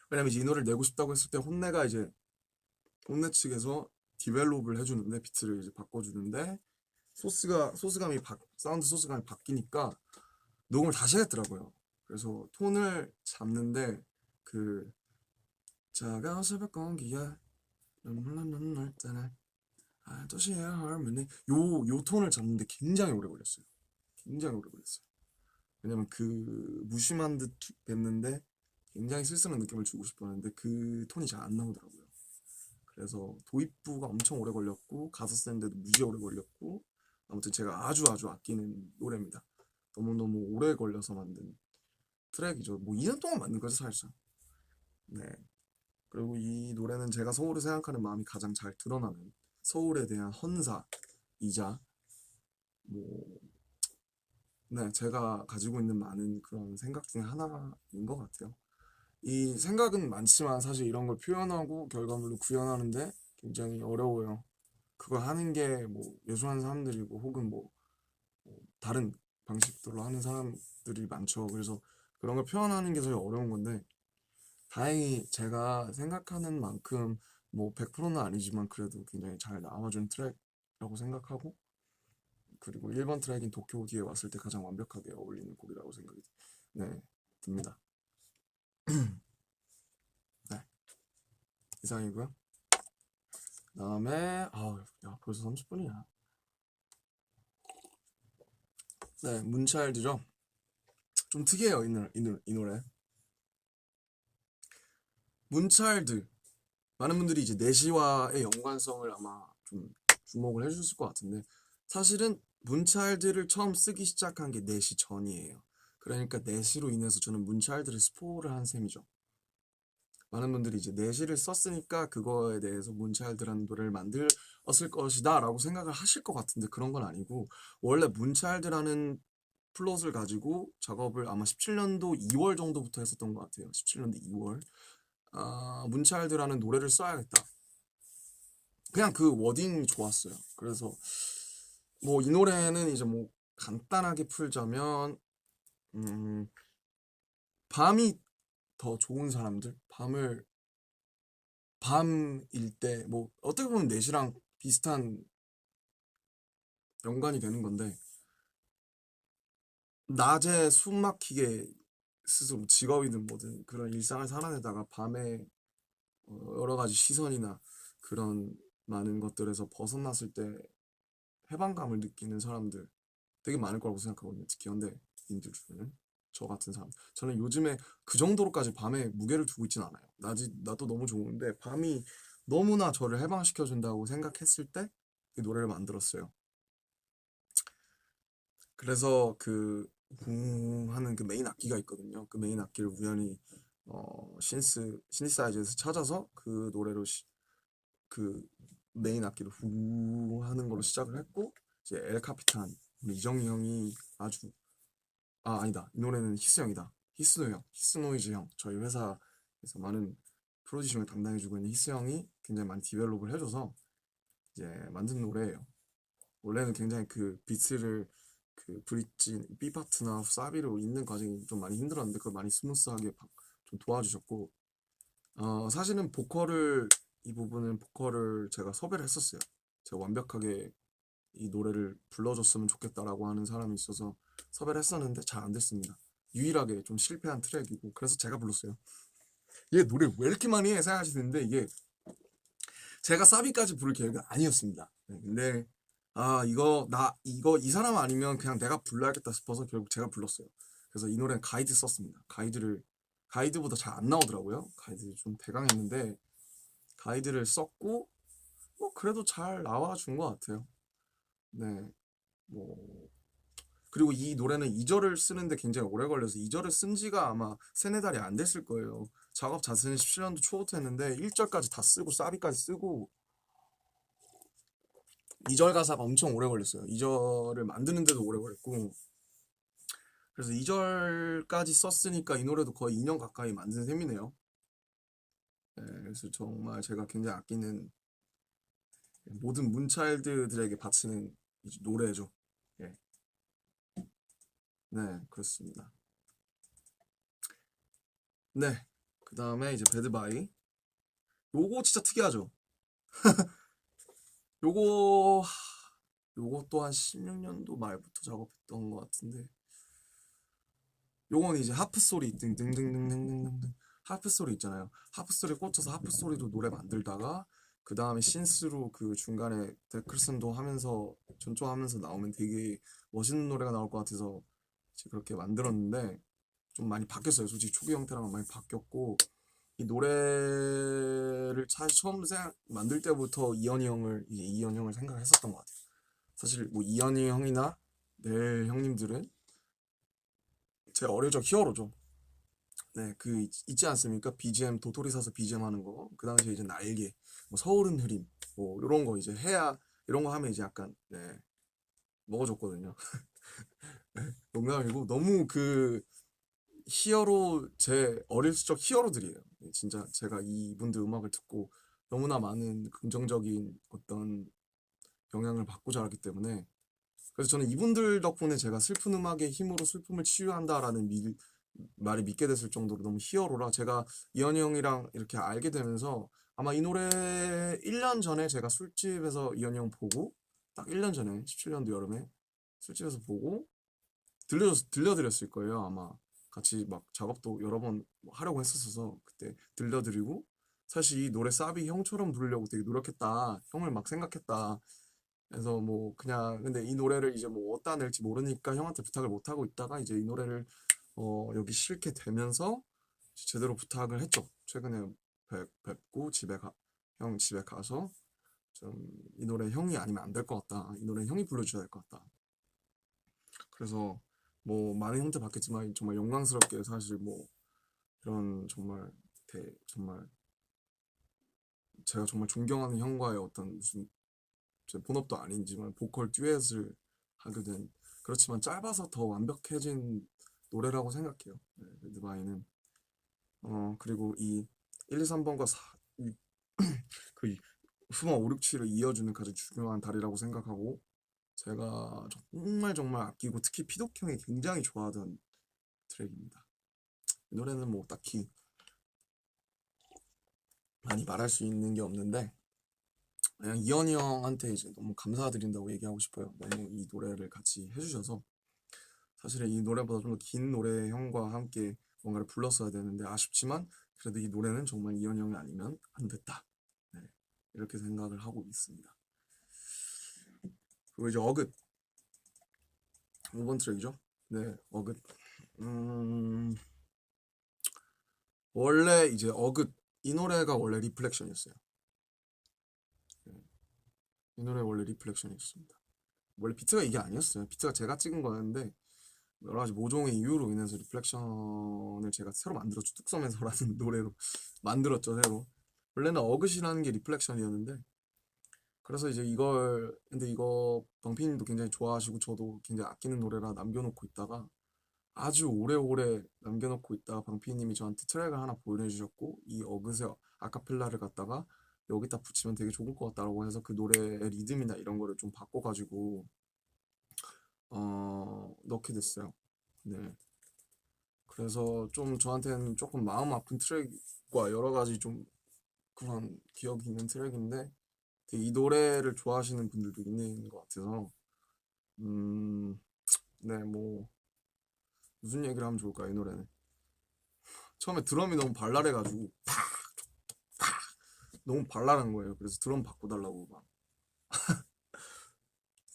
왜냐면 이제 이 노래를 내고 싶다고 했을 때 혼내 측에서 디벨롭을 해주는데, 비트를 이제 바꿔주는데 사운드 소스감이 바뀌니까 녹음을 다시 했더라고요. 그래서 톤을 잡는데 그 차가운 새벽 공기야 눈물 따라 도시의 harmony 요 톤을 잡는데 굉장히 오래 걸렸어요. 굉장히 오래 걸렸어요. 왜냐면 그 무심한 듯 뱉는데 굉장히 쓸쓸한 느낌을 주고 싶었는데 그 톤이 잘 안 나오더라고요. 그래서 도입부가 엄청 오래 걸렸고 가사 쓰는데도 무지 오래 걸렸고, 아무튼 제가 아주 아끼는 노래입니다. 너무너무 오래 걸려서 만든 트랙이죠. 뭐 2년 동안 만든 거죠, 사실상. 네. 그리고 이 노래는 제가 서울을 생각하는 마음이 가장 잘 드러나는 서울에 대한 헌사이자 뭐 네, 제가 가지고 있는 많은 그런 생각 중에 하나인 것 같아요. 이 생각은 많지만 사실 이런 걸 표현하고 결과물로 구현하는데 굉장히 어려워요. 그걸 하는 게 뭐 예술하는 사람들이고 혹은 뭐 다른 방식들로 하는 사람들이 많죠. 그래서 그런 걸 표현하는 게 제일 어려운 건데, 다행히 제가 생각하는 만큼 뭐 100%는 아니지만 그래도 굉장히 잘 나와준 트랙이라고 생각하고, 그리고 1번 트랙인 도쿄 뒤에 왔을 때 가장 완벽하게 어울리는 곡이라고 생각이 네, 듭니다. 네, 이상이고요. 그다음에 야 벌써 30분이야. 네, 문차일드죠. 좀 특이해요, 이 노래. 문차일드, 많은 분들이 이제 내시와의 연관성을 아마 좀 주목을 해주실 것 같은데, 사실은 문차일드를 처음 쓰기 시작한 게 내시 전이에요. 그러니까 내시로 인해서 저는 문차일드를 스포를 한 셈이죠. 많은 분들이 이제 내시를 썼으니까 그거에 대해서 문차일드라는 노래를 만들었을 것이다 라고 생각을 하실 것 같은데, 그런 건 아니고 원래 문차일드라는 플롯을 가지고 작업을 아마 17년도 2월 정도부터 했었던 것 같아요. 17년도 2월. 문차일드라는 노래를 써야겠다. 그냥 그 워딩이 좋았어요. 그래서 뭐 이 노래는 이제 뭐 간단하게 풀자면 밤이 더 좋은 사람들, 밤일 때 뭐 어떻게 보면 넷이랑 비슷한 연관이 되는 건데, 낮에 숨 막히게 스스로 직업이든 뭐든 그런 일상을 살아내다가 밤에 여러 가지 시선이나 그런 많은 것들에서 벗어났을 때 해방감을 느끼는 사람들 되게 많을 거라고 생각하거든요. 특히 현대인들 중에는 저 같은 사람. 저는 요즘에 그 정도로까지 밤에 무게를 두고 있진 않아요. 나도 너무 좋은데 밤이 너무나 저를 해방시켜 준다고 생각했을 때 이 노래를 만들었어요. 그래서 그 하는 그 메인 악기가 있거든요. 그 메인 악기를 우연히 시니사이즈에서 찾아서 그 노래로 그 메인 악기를 후 하는 걸로 시작을 했고, 이제 엘 카피탄 우리 이정희 형이 아주 아니다, 이 노래는 히스 형이다. 히스 노이즈 형, 저희 회사에서 많은 프로듀싱을 담당해주고 있는 히스 형이 굉장히 많이 디벨롭을 해줘서 이제 만든 노래예요. 원래는 굉장히 그 비트를 그 브릿지 B 파트나 사비로 잇는 과정이 좀 많이 힘들었는데 그걸 많이 스무스하게 좀 도와주셨고 사실은 이 부분은 보컬을 제가 섭외를 했었어요. 제가 완벽하게 이 노래를 불러줬으면 좋겠다라고 하는 사람이 있어서 섭외를 했었는데 잘 안 됐습니다. 유일하게 좀 실패한 트랙이고 그래서 제가 불렀어요. 얘 노래 왜 이렇게 많이 해 생각하시는데 이게 제가 사비까지 부를 계획은 아니었습니다. 네, 근데 이거 이 사람 아니면 그냥 내가 불러야겠다 싶어서 결국 제가 불렀어요. 그래서 이 노래는 가이드 썼습니다. 가이드보다 잘 안 나오더라고요. 가이드 좀 대강했는데 가이드를 썼고 뭐 그래도 잘 나와준 것 같아요. 네, 뭐 그리고 이 노래는 2절을 쓰는데 굉장히 오래 걸려서 2절을 쓴 지가 아마 세네 달이 안 됐을 거예요. 작업 자체는 17년도 초부터 했는데 1절까지 다 쓰고 사비까지 쓰고 2절 가사가 엄청 오래 걸렸어요. 2절을 만드는데도 오래 걸렸고 그래서 2절까지 썼으니까 이 노래도 거의 2년 가까이 만든 셈이네요. 네, 그래서 정말 제가 굉장히 아끼는 모든 문차일드들에게 바치는 노래죠. 예. 네, 그렇습니다. 네, 그 다음에 이제 배드바이. 요거 진짜 특이하죠. 요거 요것도 한 16년도 말부터 작업했던 것 같은데 요건 이제 하프 소리 등등등등등등등 하프 소리 있잖아요. 하프 소리 꽂혀서 하프 소리로 노래 만들다가 그 다음에 신스로 그 중간에 데클슨도 하면서 전조하면서 나오면 되게 멋있는 노래가 나올 것 같아서 이제 그렇게 만들었는데 좀 많이 바뀌었어요. 솔직히 초기 형태랑은 많이 바뀌었고 이 노래를 사실 처음 만들 때부터 이현이 형을 생각했었던 것 같아요. 사실 뭐 이현이 형이나 넬 형님들은 제 어릴 적 히어로죠. 네, 그 있지 않습니까? BGM 도토리 사서 BGM 하는 거. 그 당시에 이제 날개, 뭐 서울은 흐림, 뭐 이런 거 이제 해야 이런 거 하면 이제 약간 네 먹어줬거든요. 농담이고 너무 그 히어로 제 어릴 적 히어로들이에요. 네, 진짜 제가 이분들 음악을 듣고 너무나 많은 긍정적인 어떤 영향을 받고 자랐기 때문에 그래서 저는 이분들 덕분에 제가 슬픈 음악의 힘으로 슬픔을 치유한다라는 말이 믿게 됐을 정도로 너무 히어로라 제가 이현이 형이랑 이렇게 알게 되면서 아마 이 노래 1년 전에 제가 술집에서 이현이 형 보고 딱 1년 전에 17년도 여름에 술집에서 보고 들려드렸을 거예요. 아마 같이 막 작업도 여러 번 하려고 했었어서 그때 들려드리고 사실 이 노래 사비 형처럼 부르려고 되게 노력했다. 형을 막 생각했다. 그래서 뭐 그냥 근데 이 노래를 이제 뭐 어디다 낼지 모르니까 형한테 부탁을 못 하고 있다가 이제 이 노래를 여기 실게 되면서 제대로 부탁을 했죠. 최근에 뵙고 형 집에 가서 좀 이 노래 형이 아니면 안 될 것 같다. 이 노래 형이 불러줘야 될 것 같다. 그래서 뭐 많은 형태 받겠지만 정말 영광스럽게 사실 뭐 이런 정말 제가 정말 존경하는 형과의 어떤 무슨 제 본업도 아니지만 보컬 듀엣을 하게 된 그렇지만 짧아서 더 완벽해진 노래라고 생각해요. 네, 레드바이는 그리고 이 1, 2, 3번과 그 후마 5, 6, 7을 이어주는 가장 중요한 다리라고 생각하고 제가 정말 정말 아끼고 특히 피독 형이 굉장히 좋아하던 트랙입니다. 이 노래는 뭐 딱히 많이 말할 수 있는 게 없는데 그냥 이현이 형한테 이제 너무 감사드린다고 얘기하고 싶어요. 너무 이 노래를 같이 해주셔서 사실은 이 노래보다 좀 더 긴 노래 형과 함께 뭔가를 불렀어야 되는데 아쉽지만 그래도 이 노래는 정말 이현이 형이 아니면 안 됐다. 네, 이렇게 생각을 하고 있습니다. 그리고 이제 어긋 5번 트랙이죠. 네, 어긋 원래 이제 어긋 이 노래가 원래 리플렉션이었어요. 네, 이 노래 원래 리플렉션이었습니다. 원래 비트가 이게 아니었어요. 비트가 제가 찍은 거였는데 여러 가지 모종의 이유로 인해서 리플렉션을 제가 새로 만들었죠. 뚝섬에서라는 노래로 만들었죠, 새로. 원래는 어긋이라는 게 리플렉션이었는데 그래서 이제 근데 이거 방피님도 굉장히 좋아하시고 저도 굉장히 아끼는 노래라 남겨놓고 있다가 아주 오래오래 남겨놓고 있다가 방피님이 저한테 트랙을 하나 보내주셨고 이 어긋의 아카펠라를 갖다가 여기다 붙이면 되게 좋을 것 같다라고 해서 그 노래의 리듬이나 이런 거를 좀 바꿔가지고 넣게 됐어요. 네. 그래서 좀 저한테는 조금 마음 아픈 트랙과 여러 가지 좀 그런 기억이 있는 트랙인데 되게 이 노래를 좋아하시는 분들도 있는 것 같아서 음, 네, 뭐 무슨 얘기를 하면 좋을까 이 노래는 처음에 드럼이 너무 발랄해가지고 너무 발랄한 거예요. 그래서 드럼 바꿔달라고 막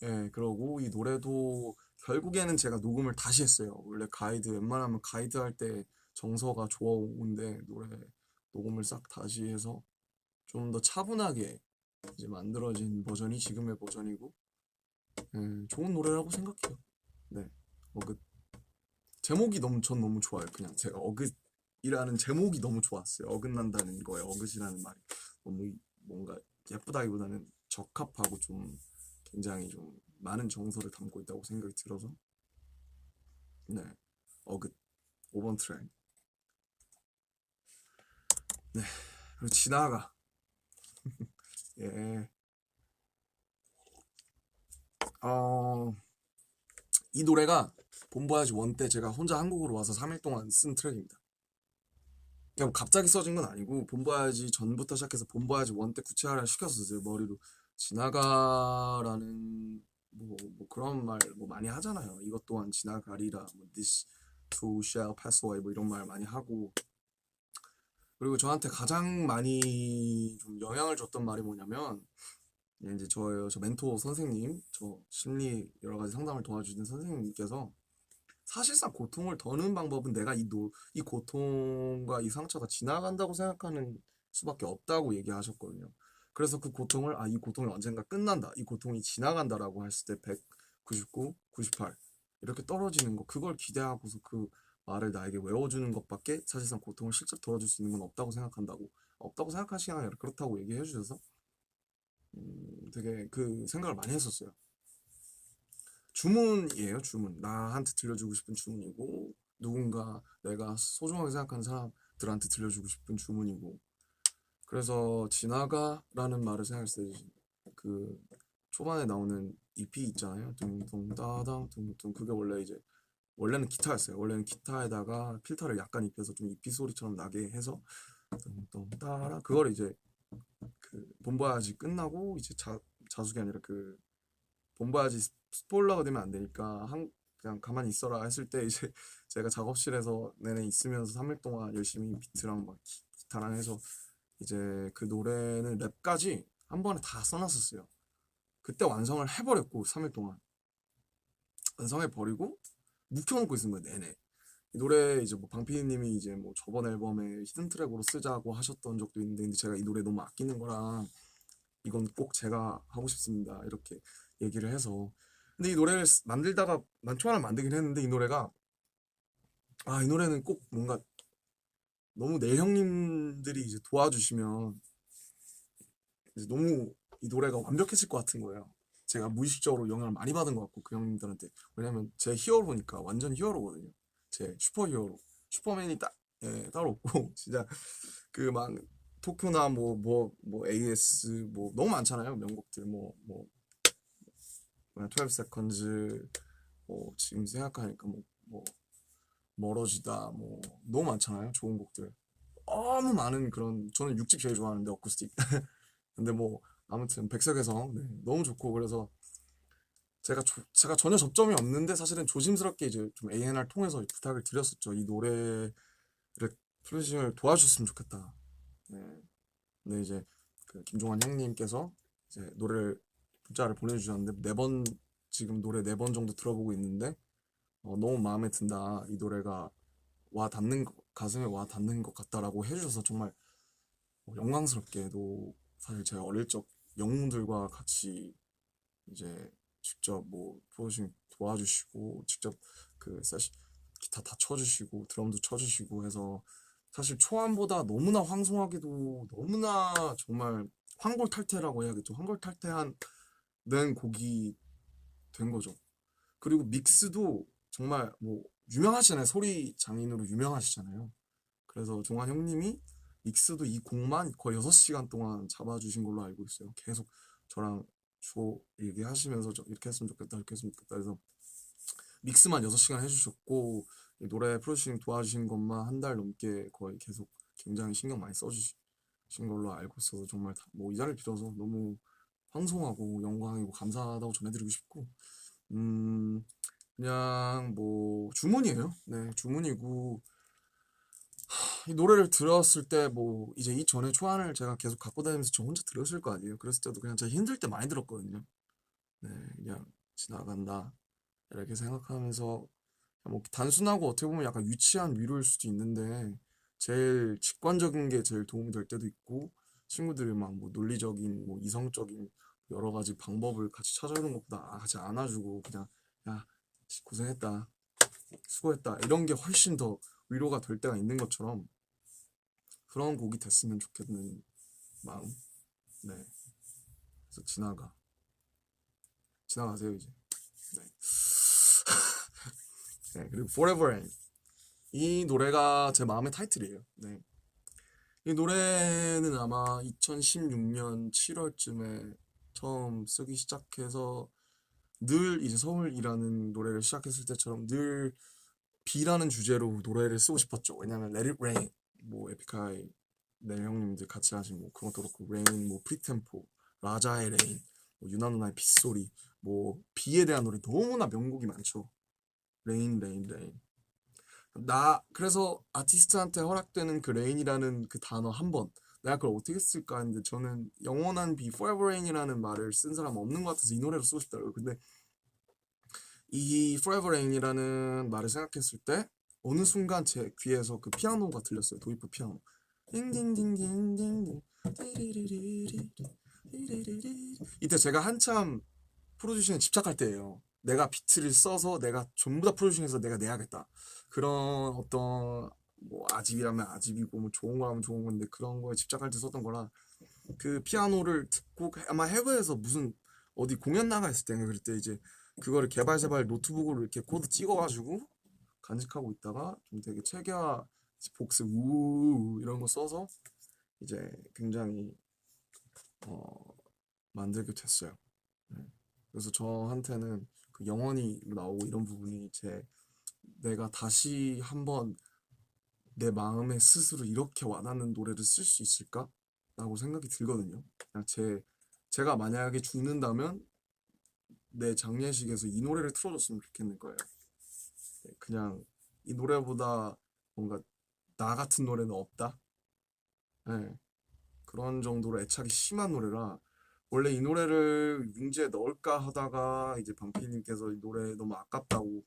예, 그러고 이 노래도 결국에는 제가 녹음을 다시 했어요. 원래 가이드 웬만하면 가이드 할 때 정서가 좋아오는데 노래 녹음을 싹 다시 해서 좀 더 차분하게 이제 만들어진 버전이 지금의 버전이고 좋은 노래라고 생각해요. 네, 어긋 제목이 너무 전 너무 좋아요. 그냥 제가 어긋이라는 제목이 너무 좋았어요. 어긋난다는 거에 어긋이라는 말이 너무 뭔가 예쁘다기보다는 적합하고 좀 굉장히 좀 많은 정서를 담고 있다고 생각이 들어서 네, 어긋 5번 트랙. 네, 그리고 지나가. 예, 어, 이 노래가 본보야지 원 때 제가 혼자 한국으로 와서 3일 동안 쓴 트랙입니다. 그냥 갑자기 써진 건 아니고 본보야지 전부터 시작해서 본보야지 원 때 구체화를 시켰었어요. 머리로 지나가라는 뭐 그런 말 뭐 많이 하잖아요. 이것 또한 지나가리라 뭐 this too shall pass away 뭐 이런 말 많이 하고 그리고 저한테 가장 많이 좀 영향을 줬던 말이 뭐냐면 이제 저 멘토 선생님 저 심리 여러 가지 상담을 도와주는 선생님께서 사실상 고통을 더는 방법은 내가 이 고통과 이 상처가 지나간다고 생각하는 수밖에 없다고 얘기하셨거든요. 그래서 그 고통을 이 고통이 언젠가 끝난다. 이 고통이 지나간다라고 했을 때 100, 99, 98 이렇게 떨어지는 거 그걸 기대하고서 그 말을 나에게 외워주는 것밖에 사실상 고통을 실제 덜어줄 수 있는 건 없다고 생각한다고 없다고 생각하시는 게 아니라 그렇다고 얘기해 주셔서 되게 그 생각을 많이 했었어요. 주문이에요, 주문. 나한테 들려주고 싶은 주문이고, 누군가 내가 소중하게 생각하는 사람들한테 들려주고 싶은 주문이고. 그래서 지나가라는 말을 생각했을 때, 그 초반에 나오는 EP 있잖아요. 둥둥 따당 둥둥 그게 원래 이제 원래는 기타였어요. 원래는 기타에다가 필터를 약간 입혀서 좀 EP 소리처럼 나게 해서 둥둥 따라 그걸 이제 그 본바야지 끝나고 이제 자숙이 아니라 그 본바야지 스포일러가 되면 안 되니까 그냥 가만히 있어라 했을 때 이제 제가 작업실에서 내내 있으면서 3일 동안 열심히 비트랑 막 기타랑 해서 이제 그 노래는 랩까지 한 번에 다 써놨었어요. 그때 완성을 해버렸고 3일 동안 완성해버리고 묵혀놓고 있은 거예요 내내. 이 노래 이제 뭐 방피디님이 이제 뭐 저번 앨범에 히든 트랙으로 쓰자고 하셨던 적도 있는데 근데 제가 이 노래 너무 아끼는 거라 이건 꼭 제가 하고 싶습니다 이렇게 얘기를 해서 근데 이 노래를 만들다가 난 초안을 만들긴 했는데 이 노래가 이 노래는 꼭 뭔가 너무 내 형님들이 이제 도와주시면 이제 너무 이 노래가 완벽해질 것 같은 거예요. 제가 무의식적으로 영향을 많이 받은 것 같고 그 형님들한테 왜냐면 제 히어로니까 완전 히어로거든요. 제 슈퍼 히어로 슈퍼맨이 따로 없고 진짜 그 막 토쿄나 뭐 AS 뭐 너무 많잖아요 명곡들 뭐 12 seconds 뭐 지금 생각하니까 뭐 멀어지다 뭐 너무 많잖아요 좋은 곡들 너무 많은 그런 저는 6집 제일 좋아하는데 어쿠스틱 근데 뭐 아무튼 백석에서 너무 좋고 그래서 제가 전혀 접점이 없는데 사실은 조심스럽게 이제 좀 A&R 통해서 부탁을 드렸었죠 이 노래를 플래싱을 도와주셨으면 좋겠다 네. 근데 이제 그 김종환 형님께서 이제 노래를 문자를 보내주셨는데 네 번 지금 노래 4번 정도 들어보고 있는데 너무 마음에 든다 이 노래가 가슴에 와 닿는 것 같다라고 해주셔서 정말 영광스럽게도 사실 제가 어릴 적 영웅들과 같이 이제 직접 뭐 프로듀싱 도와주시고 직접 그 세시 기타 다 쳐주시고 드럼도 쳐주시고 해서 사실 초안보다 너무나 황송하게도 너무나 정말 환골탈태라고 해야겠죠. 환골탈태한 곡이 된 거죠. 그리고 믹스도 정말 뭐 유명하시잖아요. 소리 장인으로 유명하시잖아요. 그래서 종환 형님이 믹스도 이 곡만 거의 6시간 동안 잡아주신 걸로 알고 있어요. 계속 저랑 주고 얘기하시면서 이렇게 했으면 좋겠다, 이렇게 했으면 좋겠다 해서 믹스만 6시간 해주셨고 이 노래 프로듀싱 도와주신 것만 한 달 넘게 거의 계속 굉장히 신경 많이 써주신 걸로 알고 있어서 정말 뭐 이 자리를 빌어서 너무 황송하고 영광이고 감사하다고 전해드리고 싶고 그냥 뭐 주문이에요. 네, 주문이고 이 노래를 들었을 때 뭐 이제 이전에 초안을 제가 계속 갖고 다니면서 저 혼자 들었을 거 아니에요. 그랬을 때도 그냥 제가 힘들 때 많이 들었거든요. 네, 그냥 지나간다 이렇게 생각하면서 뭐 단순하고 어떻게 보면 약간 유치한 위로일 수도 있는데 제일 직관적인 게 제일 도움이 될 때도 있고 친구들이 막 뭐 논리적인 뭐 이성적인 여러 가지 방법을 같이 찾아주는 것보다 같이 안아주고 그냥 야 고생했다 수고했다 이런 게 훨씬 더 위로가 될 때가 있는 것처럼 그런 곡이 됐으면 좋겠는 마음. 네, 그래서 지나가세요 이제. 네. 네, 그리고 Forever Rain 이 노래가 제 마음의 타이틀이에요. 네. 이 노래는 아마 2016년 7월쯤에 처음 쓰기 시작해서 늘 이제 서울이라는 노래를 시작했을 때처럼 늘 비라는 주제로 노래를 쓰고 싶었죠. 왜냐면 Let It Rain, 뭐 에픽하이 네 형님들 같이 하신 뭐 그것도 그렇고 Rain, 뭐 프리템포, 라자의 레인, 뭐 유나 누나의 빗소리, 뭐 비에 대한 노래 너무나 명곡이 많죠. 레인, 레인, 레인. 그래서 아티스트한테 허락되는 그 레인이라는 그 단어 한 번, 내가 그걸 어떻게 쓸까 했는데 저는 영원한 비, Forever Rain이라는 말을 쓴 사람 없는 것 같아서 이 노래로 쓰고 싶더라고요. 근데 이 Forever Rain이라는 말을 생각했을 때 어느 순간 제 귀에서 그 피아노가 들렸어요. 도입부 피아노. 딩딩딩딩딩 띠리리리리 띠리리리. 이때 제가 한참 프로듀싱에 집착할 때예요. 내가 비트를 써서 내가 전부 다 프로듀싱해서 내가 내야겠다. 그런 어떤 뭐 아집이라면 아집이고 뭐 좋은 거라면 좋은 건데 그런 거에 집착할 때 썼던 거라 그 피아노를 듣고 아마 해외에서 무슨 어디 공연 나가 있을 때인가 그럴 때 이제 그거를 개발세발 노트북으로 이렇게 코드 찍어가지고 간직하고 있다가 좀 되게 체계화 복습 우 이런 거 써서 이제 굉장히 만들게 됐어요. 네. 그래서 저한테는 그 영원히 나오고 이런 부분이 내가 다시 한번 내 마음에 스스로 이렇게 와닿는 노래를 쓸 수 있을까? 라고 생각이 들거든요. 그냥 제가 만약에 죽는다면 내 장례식에서 이 노래를 틀어줬으면 좋겠는 거예요. 네, 그냥 이 노래보다 뭔가 나 같은 노래는 없다. 네, 그런 정도로 애착이 심한 노래라 원래 이 노래를 융지에 넣을까 하다가 이제 방피님께서 이 노래 너무 아깝다고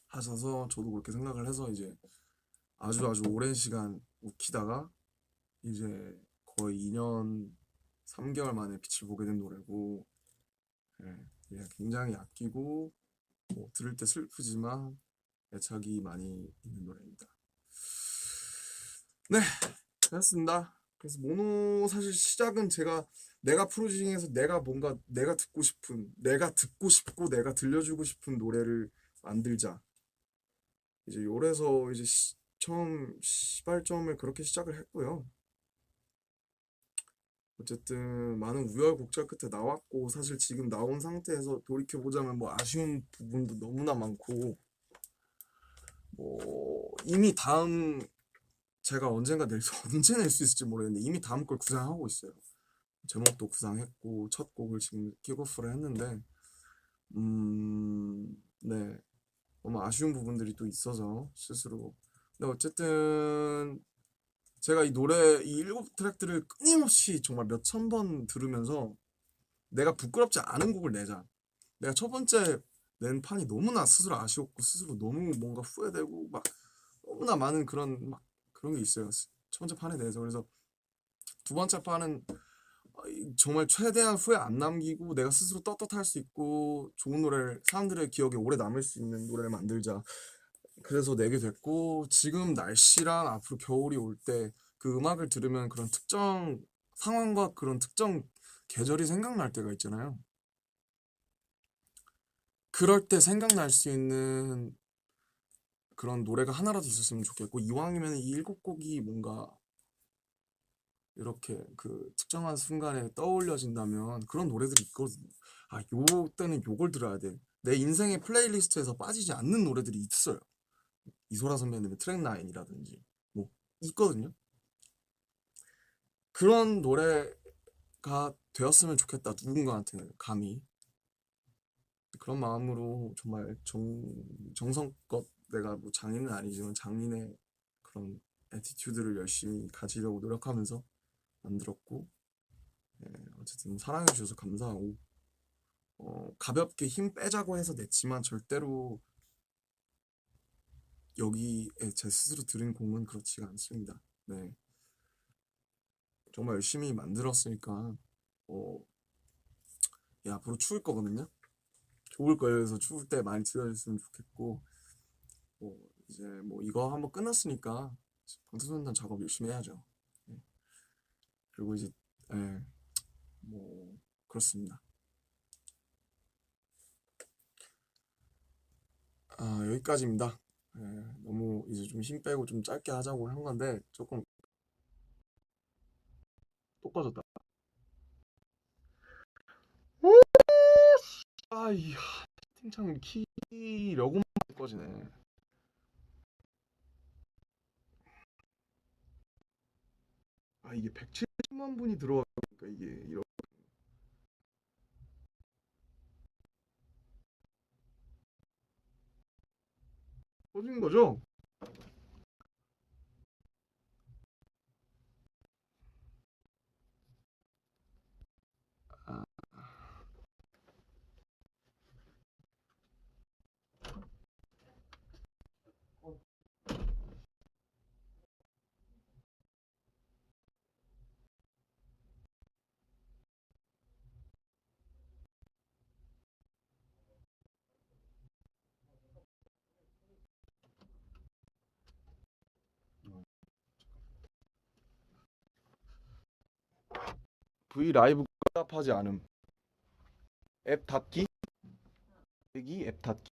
하셔서 저도 그렇게 생각을 해서 이제 아주 아주 오랜 시간 묵히다가 이제 거의 2년 3개월 만에 빛을 보게 된 노래고 예, 굉장히 아끼고 뭐 들을 때 슬프지만 애착이 많이 있는 노래입니다. 네, 그렇습니다. 그래서 모노 사실 시작은 내가 프로듀싱해서 내가 뭔가 내가 듣고 싶고 내가 들려주고 싶은 노래를 만들자. 이제 요래서 이제 처음 시발점을 그렇게 시작을 했고요. 어쨌든 많은 우여곡절 끝에 나왔고 사실 지금 나온 상태에서 돌이켜보자면 뭐 아쉬운 부분도 너무나 많고 뭐 이미 다음 제가 언제 낼 수 있을지 모르겠는데 이미 다음 걸 구상하고 있어요. 제목도 구상했고 첫 곡을 지금 킥오프를 했는데 네 너무 아쉬운 부분들이 또 있어서 스스로 근데 어쨌든 제가 이 7트랙들을 끊임없이 정말 몇천 번 들으면서 내가 부끄럽지 않은 곡을 내자. 내가 첫 번째 낸 판이 너무나 스스로 아쉬웠고 스스로 너무 뭔가 후회되고 막 너무나 많은 그런 게 있어요. 첫 번째 판에 대해서 그래서 두 번째 판은 정말 최대한 후회 안 남기고 내가 스스로 떳떳할 수 있고 좋은 노래를 사람들의 기억에 오래 남을 수 있는 노래를 만들자. 그래서 내게 됐고 지금 날씨랑 앞으로 겨울이 올 때 그 음악을 들으면 그런 특정 상황과 그런 특정 계절이 생각날 때가 있잖아요. 그럴 때 생각날 수 있는 그런 노래가 하나라도 있었으면 좋겠고 이왕이면 이 7곡이 뭔가 이렇게 그 특정한 순간에 떠올려진다면 그런 노래들이 있거든요. 요 때는 요걸 들어야 돼. 내 인생의 플레이리스트에서 빠지지 않는 노래들이 있어요. 이소라 선배님의 트랙 9이라든지 뭐 있거든요. 그런 노래가 되었으면 좋겠다. 누군가한테는 감히 그런 마음으로 정말 정성껏 내가 뭐 장인은 아니지만 장인의 그런 애티튜드를 열심히 가지려고 노력하면서 만들었고, 예, 어쨌든 사랑해 주셔서 감사하고, 가볍게 힘 빼자고 해서 냈지만 절대로 여기에 제 스스로 들은 공은 그렇지가 않습니다. 네, 정말 열심히 만들었으니까 예, 앞으로 추울 거거든요. 좋을 거예요. 그래서 추울 때 많이 들어줬으면 좋겠고, 이제 뭐 이거 한번 끝났으니까 방탄소년단 작업 열심히 해야죠. 예, 그리고 이제 예, 뭐 그렇습니다. 여기까지입니다. 예, 너무 이제 좀 힘 빼고 좀 짧게 하자고 한 건데 조금 또 꺼졌다. 아이 채팅창 키려고만 꺼지네. 이게 170만 분이 들어가니까 이게 이렇게 꺼지는 거죠? 아, V 라이브 답하지 않음. 앱 닫기? 얘기 앱 닫기.